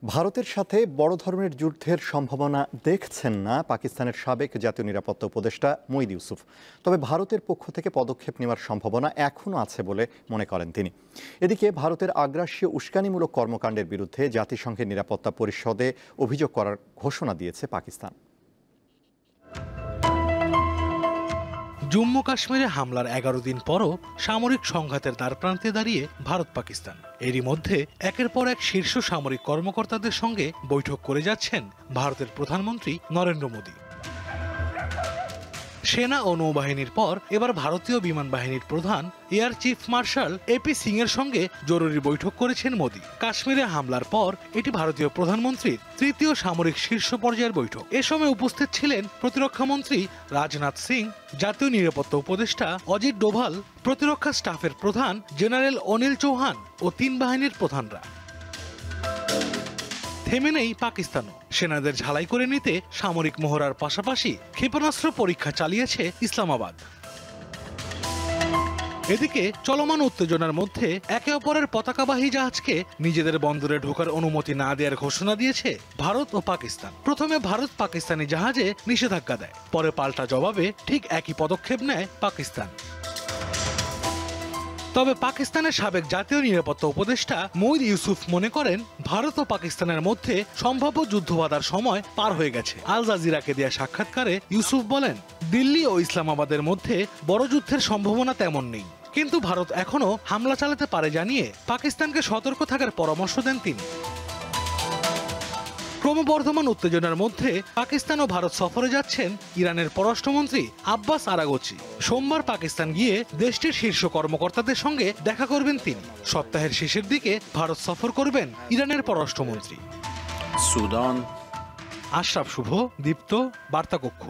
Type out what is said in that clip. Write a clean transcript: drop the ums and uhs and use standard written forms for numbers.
ভারতের সাথে বড় ধরনের যুদ্ধের সম্ভাবনা দেখছেন না পাকিস্তানের সাবেক জাতীয় নিরাপত্তা উপদেষ্টা মঈদ ইউসুফ। তবে ভারতের পক্ষ থেকে পদক্ষেপ নেওয়ার সম্ভাবনা এখনও আছে বলে মনে করেন তিনি। এদিকে ভারতের আগ্রাসী উস্কানিমূলক কর্মকাণ্ডের বিরুদ্ধে জাতিসংঘের নিরাপত্তা পরিষদে অভিযোগ করার ঘোষণা দিয়েছে পাকিস্তান। জম্মু কাশ্মীরে হামলার ১১ দিন পরও সামরিক সংঘাতের দ্বারপ্রান্তে দাঁড়িয়ে ভারত পাকিস্তান। এরই মধ্যে একের পর এক শীর্ষ সামরিক কর্মকর্তাদের সঙ্গে বৈঠক করে যাচ্ছেন ভারতের প্রধানমন্ত্রী নরেন্দ্র মোদী। সেনা ও নৌবাহিনীর পর এবার ভারতীয় বিমান বাহিনীর প্রধান air chief marshal AP Singh এর সঙ্গে জরুরি বৈঠক করেছেন মোদী। কাশ্মীরে হামলার পর এটি ভারতীয় প্রধানমন্ত্রীর তৃতীয় সামরিক শীর্ষ পর্যায়ের বৈঠক। এ সময় উপস্থিত ছিলেন প্রতিরক্ষা মন্ত্রী রাজনাথ সিং, জাতীয় নিরাপত্তা উপদেষ্টা অজিত ডোভাল, প্রতিরক্ষা স্টাফের প্রধান জেনারেল অনিল চৌহান ও ৩ বাহিনীর প্রধানরা। থেমে নেই পাকিস্তানও। সেনাদের ঝালাই করে নিতে সামরিক মহড়ার পাশাপাশি ক্ষেপণাস্ত্র পরীক্ষা চালিয়েছে ইসলামাবাদ। এদিকে চলমান উত্তেজনার মধ্যে একে অপরের পতাকাবাহী জাহাজকে নিজেদের বন্দরে ঢোকার অনুমতি না দেওয়ার ঘোষণা দিয়েছে ভারত ও পাকিস্তান। প্রথমে ভারত পাকিস্তানি জাহাজে নিষেধাজ্ঞা দেয়, পরে পাল্টা জবাবে ঠিক একই পদক্ষেপ নেয় পাকিস্তান। তবে পাকিস্তানের সাবেক জাতীয় নিরাপত্তা উপদেষ্টা মঈদ ইউসুফ মনে করেন ভারত ও পাকিস্তানের মধ্যে সম্ভাব্য যুদ্ধ বাঁধার সময় পার হয়ে গেছে। আল জাজিরাকে দেয়া সাক্ষাৎকারে ইউসুফ বলেন, দিল্লি ও ইসলামাবাদের মধ্যে বড় যুদ্ধের সম্ভাবনা তেমন নেই, কিন্তু ভারত এখনো হামলা চালাতে পারে জানিয়ে পাকিস্তানকে সতর্ক থাকার পরামর্শ দেন তিনি। ক্রমবর্ধমান উত্তেজনার মধ্যে পাকিস্তান ও ভারত সফরে যাচ্ছেন ইরানের পররাষ্ট্রমন্ত্রী আব্বাস আরাগচি। সোমবার পাকিস্তান গিয়ে দেশটির শীর্ষ কর্মকর্তাদের সঙ্গে দেখা করবেন তিনি। সপ্তাহের শেষের দিকে ভারত সফর করবেন ইরানের পররাষ্ট্রমন্ত্রী। সুদান। আশরাফ শুভ, দীপ্ত, বার্তা কক্ষ।